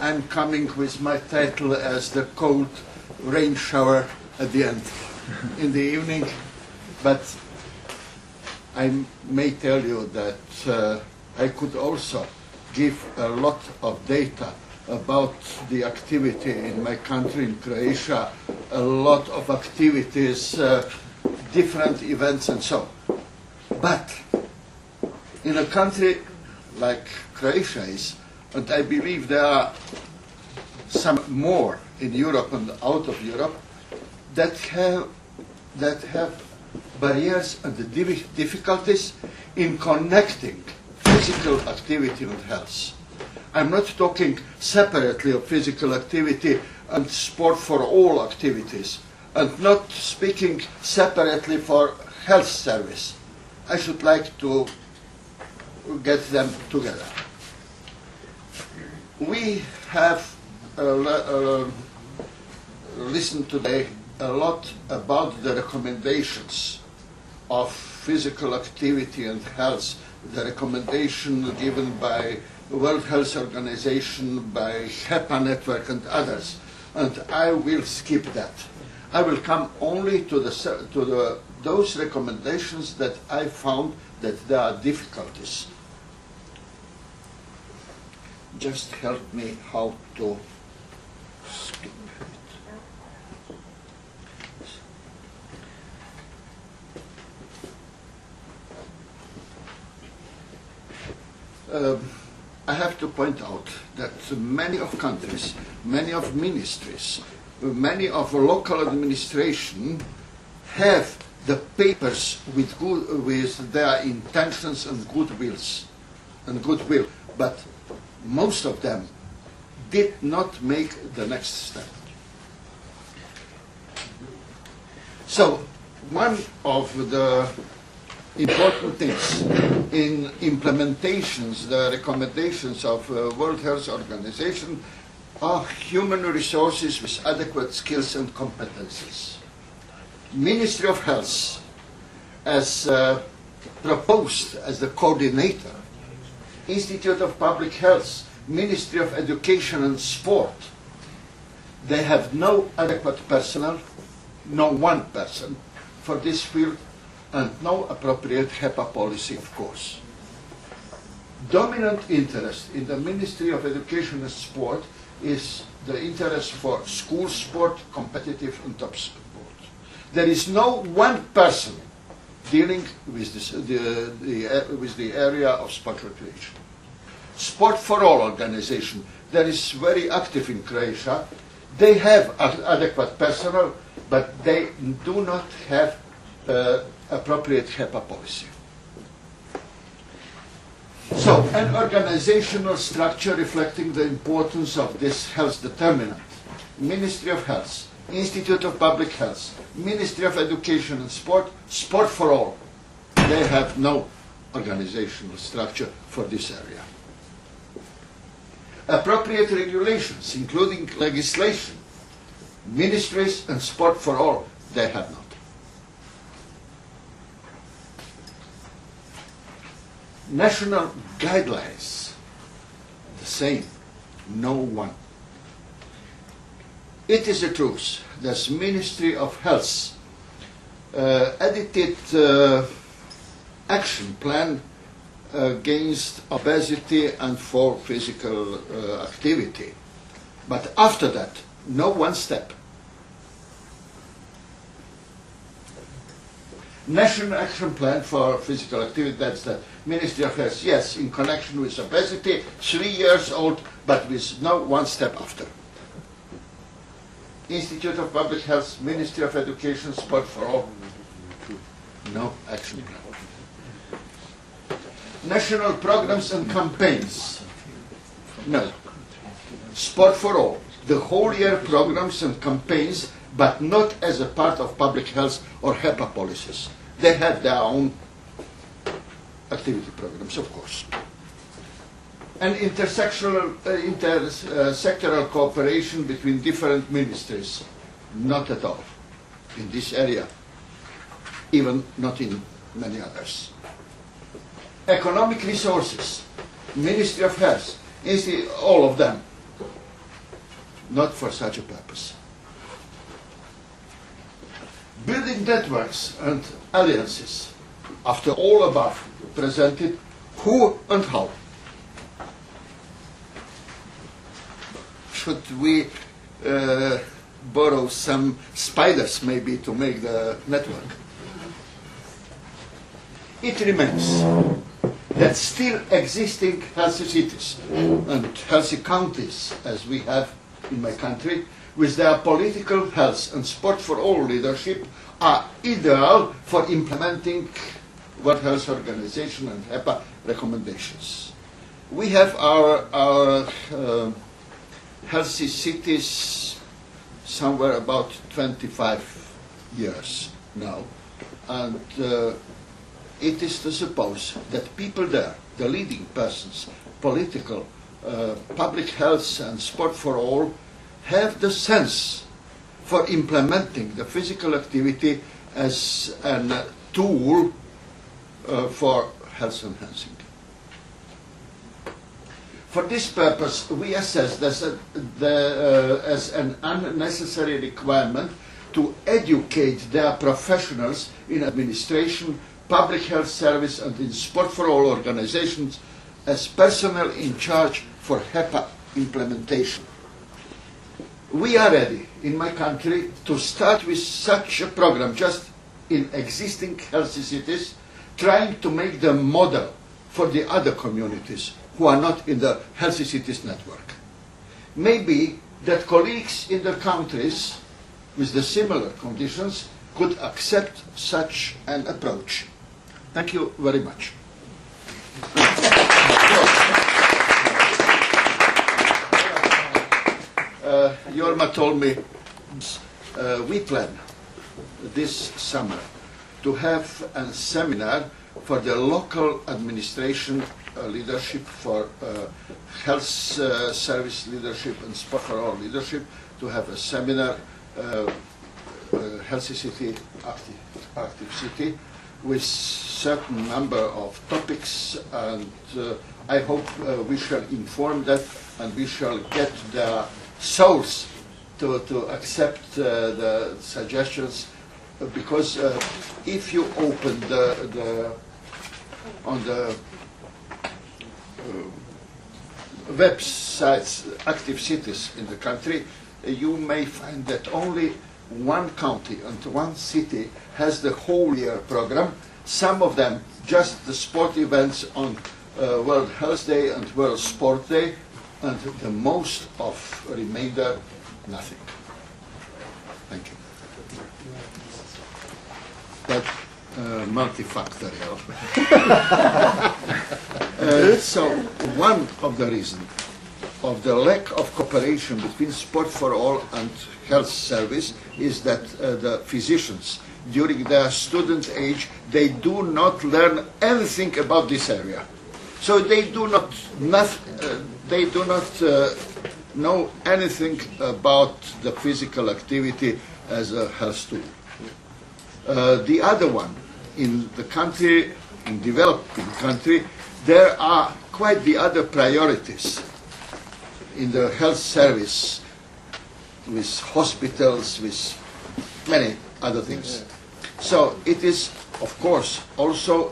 I'm coming with my title as the cold rain shower at the end in the evening, but I may tell you that I could also give a lot of data about the activity in my country, in Croatia, a lot of activities, different events and so on. But in a country like Croatia is, and I believe there are some more in Europe and out of Europe, that have barriers and difficulties in connecting physical activity and health. I'm not talking separately of physical activity and sport for all activities, and not speaking separately for health service. I should like to get them together. We have listened today a lot about the recommendations of physical activity and health, the recommendation given by the World Health Organization, by HEPA network and others, and I will skip that. I will come only to those recommendations that I found that there are difficulties. Just help me how to skip it. I have to point out that many of countries, many of ministries, many of local administration have the papers with their intentions and goodwill, but most of them did not make the next step. So one of the important things in implementations, the recommendations of World Health Organization, are human resources with adequate skills and competencies. Ministry of Health, as proposed as the coordinator, Institute of Public Health, Ministry of Education and Sport, they have no adequate personnel, no one person for this field, and no appropriate HEPA policy, of course. Dominant interest in the Ministry of Education and Sport is the interest for school sport, competitive and top sport. There is no one person dealing with the area of sport recreation. Sport for All organization, that is very active in Croatia. They have adequate personnel, but they do not have appropriate HEPA policy. So, an organizational structure reflecting the importance of this health determinant. Ministry of Health, Institute of Public Health, Ministry of Education and Sport, Sport for All. They have no organizational structure for this area. Appropriate regulations, including legislation, ministries and Sport for All, they have not. National guidelines, the same, no one. It is the truth that Ministry of Health edited action plan against obesity and for physical activity. But after that, no one step. National Action Plan for Physical Activity, that's the Ministry of Health, yes, in connection with obesity, 3 years old, but with no one step after. Institute of Public Health, Ministry of Education, Sport for All, no action plan. National programs and campaigns, no. Sport for All, the whole year programs and campaigns, but not as a part of public health or HEPA policies. They have their own activity programs, of course. And intersectional, intersectoral cooperation between different ministries, not at all in this area, even not in many others. Economic resources, Ministry of Health, all of them, not for such a purpose. Building networks and alliances, after all above presented, who and how? Should we borrow some spiders maybe to make the network? It remains that still existing healthy cities and healthy counties, as we have in my country, with their political health and sport for all leadership, are ideal for implementing World Health Organization and HEPA recommendations. We have our healthy cities somewhere about 25 years now, and it is to suppose that people there, the leading persons, political, public health and sport for all, have the sense for implementing the physical activity as a tool for health enhancing. For this purpose, we assess this as an unnecessary requirement to educate their professionals in administration, public health service and in sport for all organizations as personnel in charge for HEPA implementation. We are ready in my country to start with such a program just in existing healthy cities, trying to make them model for the other communities who are not in the healthy cities network. Maybe that colleagues in the countries with the similar conditions could accept such an approach. Thank you very much. Jorma told me we plan this summer to have a seminar for the local administration leadership, for health service leadership and sport for all leadership, to have a seminar, healthy city, active city, with certain number of topics, and I hope we shall inform that and we shall get the souls to accept the suggestions, because if you open on the websites active cities in the country, you may find that only one county and one city has the whole year program. Some of them just the sport events on World Health Day and World Sport Day, and the most of remainder nothing. Thank you. But multifactorial. So one of the reasons of the lack of cooperation between Sport for All and health service is that the physicians, during their student age, they do not learn anything about this area. So they do not know anything about the physical activity as a health tool. The other one, in the country, in developing country, there are quite the other priorities in the health service, with hospitals, with many other things. So it is, of course, also,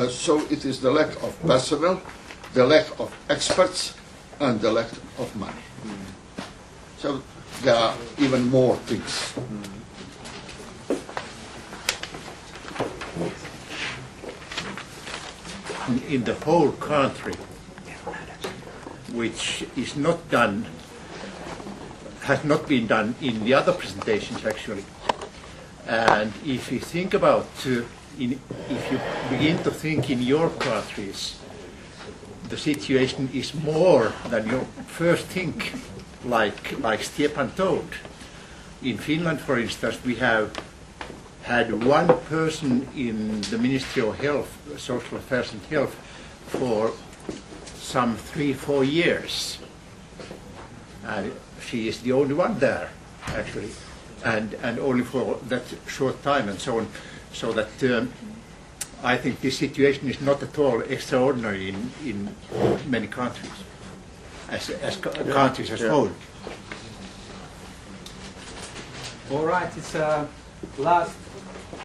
so it is the lack of personnel, the lack of experts, and the lack of money. So there are even more things. In the whole country, which is not done, has not been done in the other presentations actually. And if you think about, if you begin to think in your countries, the situation is more than you first think, like Stefan told. In Finland, for instance, we have had one person in the Ministry of Health, Social Affairs and Health for some 3-4 years. And she is the only one there, actually, and only for that short time and so on. So that I think this situation is not at all extraordinary in many countries, as countries as whole. All right, it's last